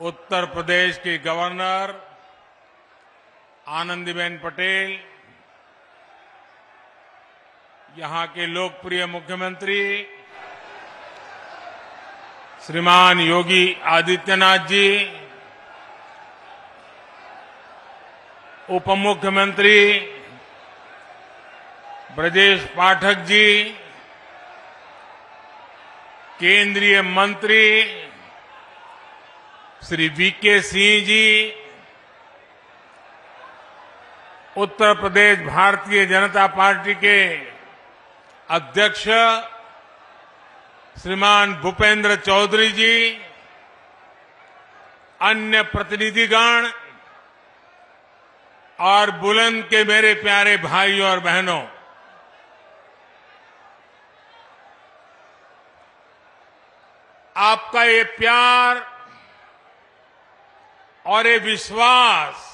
उत्तर प्रदेश की गवर्नर आनंदीबेन पटेल, यहां के लोकप्रिय मुख्यमंत्री श्रीमान योगी आदित्यनाथ जी, उप मुख्यमंत्री ब्रजेश पाठक जी, केंद्रीय मंत्री श्री वीके सिंह जी, उत्तर प्रदेश भारतीय जनता पार्टी के अध्यक्ष श्रीमान भूपेंद्र चौधरी जी, अन्य प्रतिनिधिगण और बुलंद के मेरे प्यारे भाइयों और बहनों, आपका ये प्यार और ये विश्वास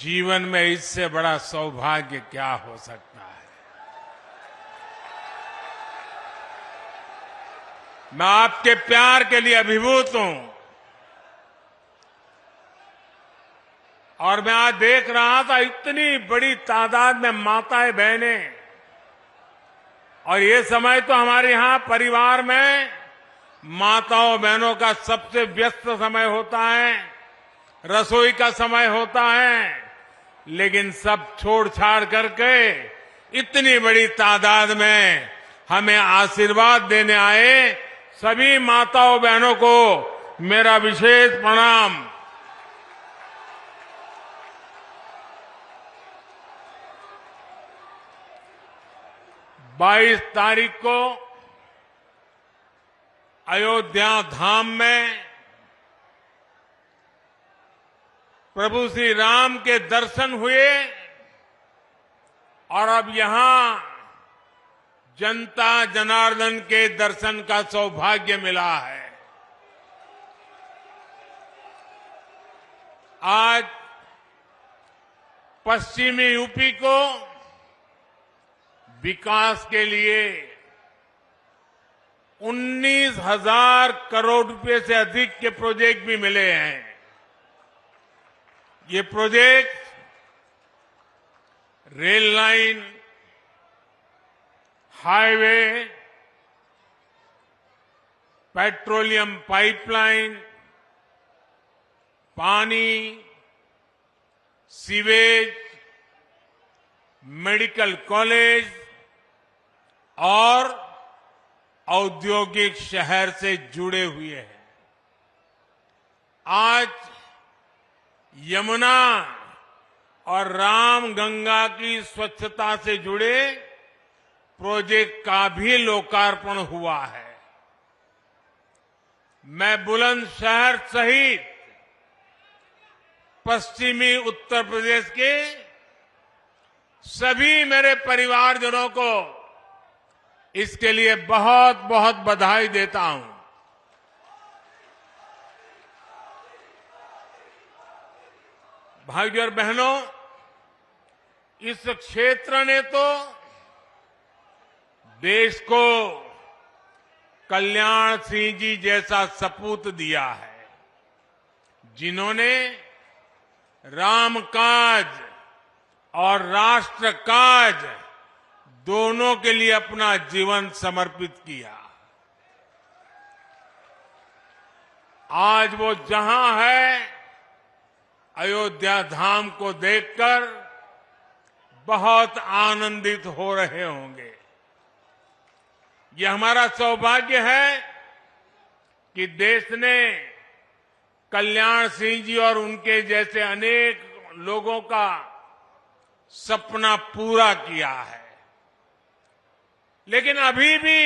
जीवन में इससे बड़ा सौभाग्य क्या हो सकता है। मैं आपके प्यार के लिए अभिभूत हूं और मैं आज देख रहा था इतनी बड़ी तादाद में माताएं बहनें, और ये समय तो हमारे यहां परिवार में माताओं बहनों का सबसे व्यस्त समय होता है, रसोई का समय होता है, लेकिन सब छोड़ छाड़ करके इतनी बड़ी तादाद में हमें आशीर्वाद देने आए सभी माताओं बहनों को मेरा विशेष प्रणाम। बाईस तारीख को अयोध्या धाम में प्रभु श्री राम के दर्शन हुए और अब यहां जनता जनार्दन के दर्शन का सौभाग्य मिला है। आज पश्चिमी यूपी को विकास के लिए 19,000 करोड़ रुपए से अधिक के प्रोजेक्ट भी मिले हैं। ये project rail line, highway, petroleum pipeline, पानी, सीवेज, मेडिकल कॉलेज और औद्योगिक शहर से जुड़े हुए हैं। आज यमुना और रामगंगा की स्वच्छता से जुड़े प्रोजेक्ट का भी लोकार्पण हुआ है। मैं बुलंदशहर सहित पश्चिमी उत्तर प्रदेश के सभी मेरे परिवारजनों को इसके लिए बहुत बहुत बधाई देता हूं। भाइयों और बहनों, इस क्षेत्र ने तो देश को कल्याण सिंह जी जैसा सपूत दिया है, जिन्होंने राम काज और राष्ट्र काज दोनों के लिए अपना जीवन समर्पित किया। आज वो जहां है, अयोध्या धाम को देखकर बहुत आनंदित हो रहे होंगे। ये हमारा सौभाग्य है कि देश ने कल्याण सिंह जी और उनके जैसे अनेक लोगों का सपना पूरा किया है। लेकिन अभी भी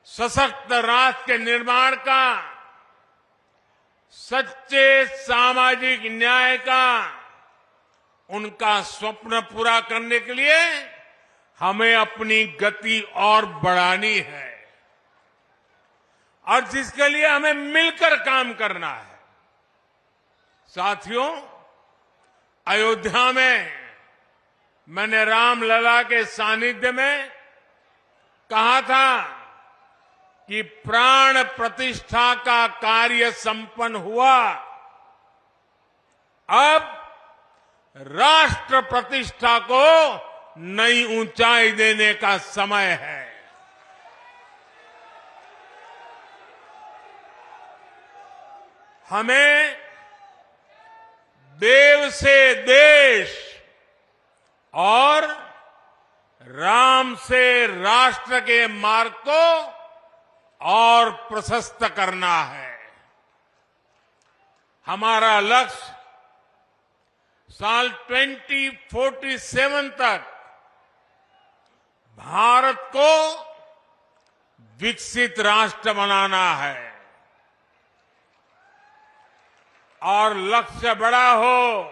सशक्त राष्ट्र के निर्माण का, सच्चे सामाजिक न्याय का उनका स्वप्न पूरा करने के लिए हमें अपनी गति और बढ़ानी है और जिसके लिए हमें मिलकर काम करना है। साथियों, अयोध्या में मैंने रामलला के सानिध्य में कहा था कि प्राण प्रतिष्ठा का कार्य संपन्न हुआ, अब राष्ट्र प्रतिष्ठा को नई ऊंचाई देने का समय है। हमें देव से देश और राम से राष्ट्र के मार्ग को और प्रशस्त करना है। हमारा लक्ष्य साल 2047 तक भारत को विकसित राष्ट्र बनाना है। और लक्ष्य बड़ा हो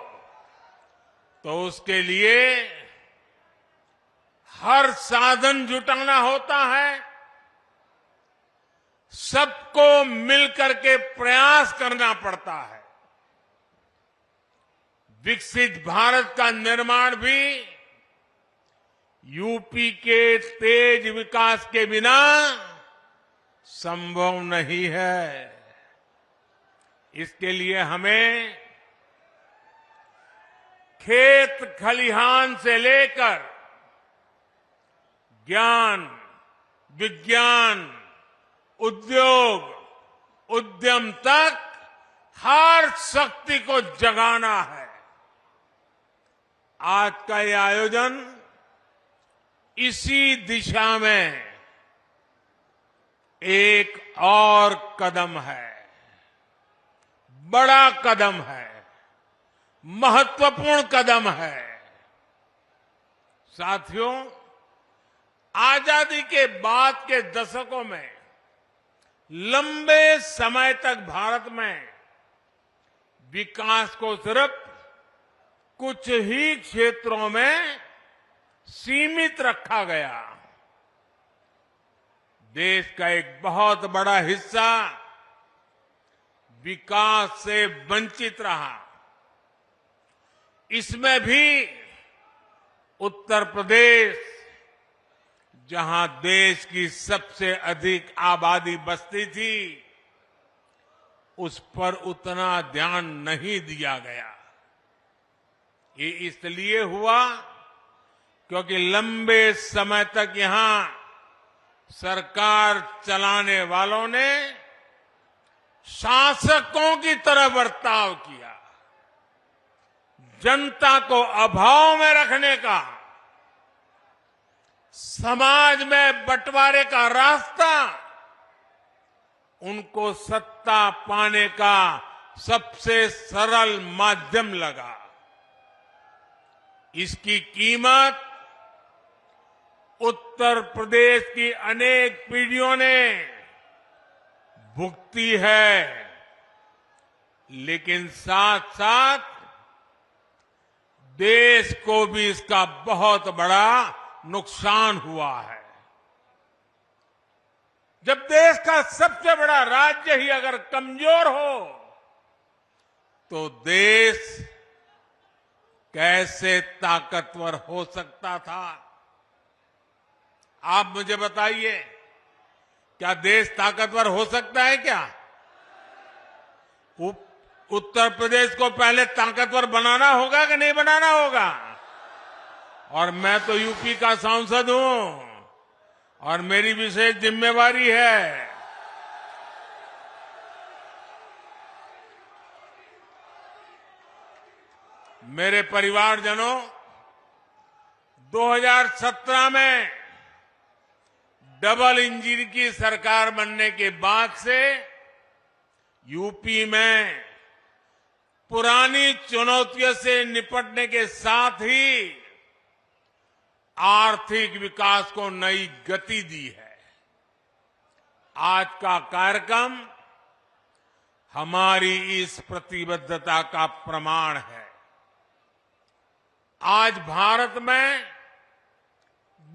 तो उसके लिए हर साधन जुटाना होता है, सबको मिलकर के प्रयास करना पड़ता है। विकसित भारत का निर्माण भी यूपी के तेज विकास के बिना संभव नहीं है। इसके लिए हमें खेत खलिहान से लेकर ज्ञान, विज्ञान, उद्योग, उद्यम तक हर शक्ति को जगाना है। आज का ये आयोजन इसी दिशा में एक और कदम है, बड़ा कदम है, महत्वपूर्ण कदम है। साथियों, आजादी के बाद के दशकों में लंबे समय तक भारत में विकास को सिर्फ कुछ ही क्षेत्रों में सीमित रखा गया। देश का एक बहुत बड़ा हिस्सा विकास से वंचित रहा। इसमें भी उत्तर प्रदेश, जहां देश की सबसे अधिक आबादी बसती थी, उस पर उतना ध्यान नहीं दिया गया। ये इसलिए हुआ क्योंकि लंबे समय तक यहां सरकार चलाने वालों ने शासकों की तरह बर्ताव किया। जनता को अभाव में रखने का, समाज में बंटवारे का रास्ता उनको सत्ता पाने का सबसे सरल माध्यम लगा। इसकी कीमत उत्तर प्रदेश की अनेक पीढ़ियों ने भुगती है, लेकिन साथ साथ देश को भी इसका बहुत बड़ा नुकसान हुआ है। जब देश का सबसे बड़ा राज्य ही अगर कमजोर हो तो देश कैसे ताकतवर हो सकता था? आप मुझे बताइए, क्या देश ताकतवर हो सकता है क्या? उत्तर प्रदेश को पहले ताकतवर बनाना होगा कि नहीं बनाना होगा? और मैं तो यूपी का सांसद हूं और मेरी विशेष जिम्मेवारी है। मेरे परिवारजनों, 2017 में डबल इंजन की सरकार बनने के बाद से यूपी में पुरानी चुनौतियों से निपटने के साथ ही आर्थिक विकास को नई गति दी है। आज का कार्यक्रम हमारी इस प्रतिबद्धता का प्रमाण है। आज भारत में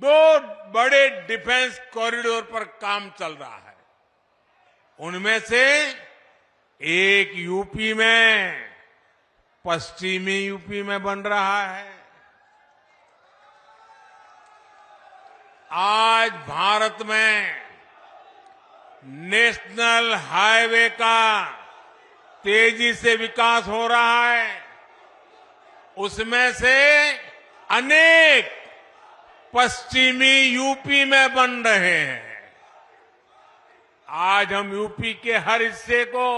2 बड़े डिफेंस कॉरिडोर पर काम चल रहा है। उनमें से एक यूपी में, पश्चिमी यूपी में बन रहा है। आज भारत में नेशनल हाईवे का तेजी से विकास हो रहा है। उसमें से अनेक पश्चिमी यूपी में बन रहे हैं। आज हम यूपी के हर हिस्से को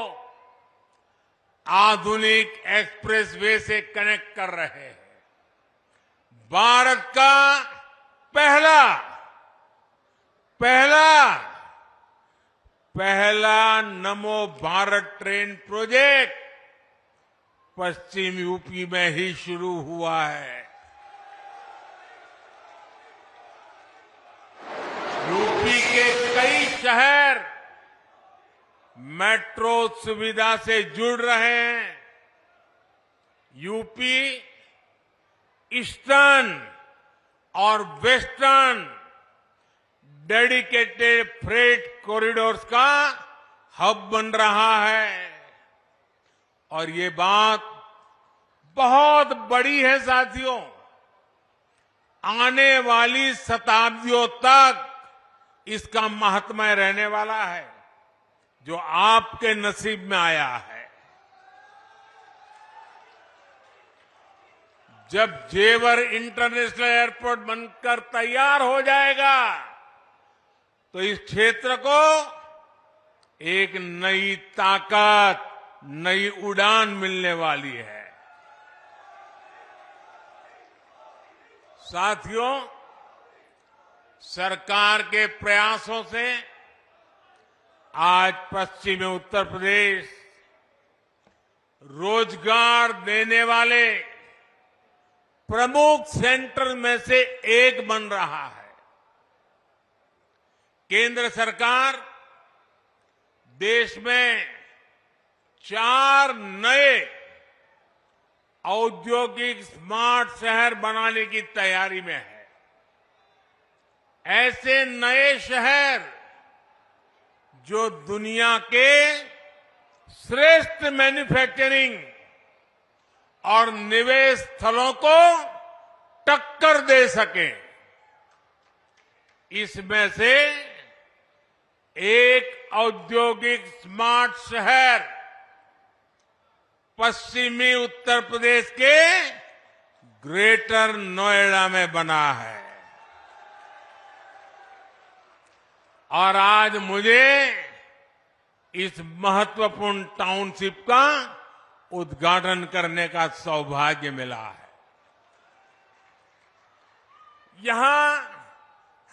आधुनिक एक्सप्रेसवे से कनेक्ट कर रहे हैं। भारत का पहला नमो भारत ट्रेन प्रोजेक्ट पश्चिम यूपी में ही शुरू हुआ है। यूपी के कई शहर मेट्रो सुविधा से जुड़ रहे हैं। यूपी ईस्टर्न और वेस्टर्न डेडिकेटेड फ्रेट कॉरिडोर्स का हब बन रहा है। और ये बात बहुत बड़ी है साथियों। आने वाली शताब्दियों तक इसका महात्म्य रहने वाला है, जो आपके नसीब में आया है। जब जेवर इंटरनेशनल एयरपोर्ट बनकर तैयार हो जाएगा तो इस क्षेत्र को एक नई ताकत, नई उड़ान मिलने वाली है। साथियों, सरकार के प्रयासों से आज पश्चिमी उत्तर प्रदेश रोजगार देने वाले प्रमुख सेंटर में से एक बन रहा है। केंद्र सरकार देश में 4 नए औद्योगिक स्मार्ट शहर बनाने की तैयारी में है। ऐसे नए शहर जो दुनिया के श्रेष्ठ मैन्युफैक्चरिंग और निवेश स्थलों को टक्कर दे सके। इसमें से एक औद्योगिक स्मार्ट शहर पश्चिमी उत्तर प्रदेश के ग्रेटर नोएडा में बना है। और आज मुझे इस महत्वपूर्ण टाउनशिप का उद्घाटन करने का सौभाग्य मिला है। यहां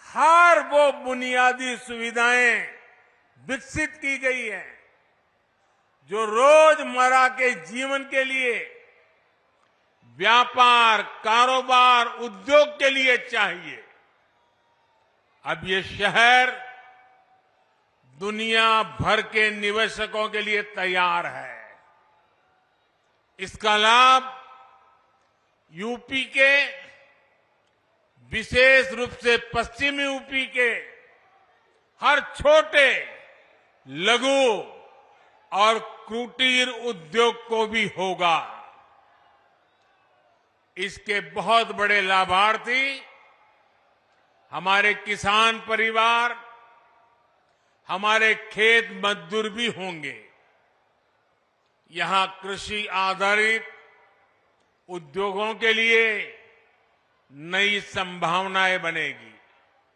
हर वो बुनियादी सुविधाएं विकसित की गई है जो रोजमर्रा के जीवन के लिए, व्यापार, कारोबार, उद्योग के लिए चाहिए। अब ये शहर दुनिया भर के निवेशकों के लिए तैयार है। इसका लाभ यूपी के, विशेष रूप से पश्चिमी यूपी के हर छोटे, लघु और कुटीर उद्योग को भी होगा। इसके बहुत बड़े लाभार्थी हमारे किसान परिवार, हमारे खेत मजदूर भी होंगे। यहां कृषि आधारित उद्योगों के लिए नई संभावनाएं बनेगी।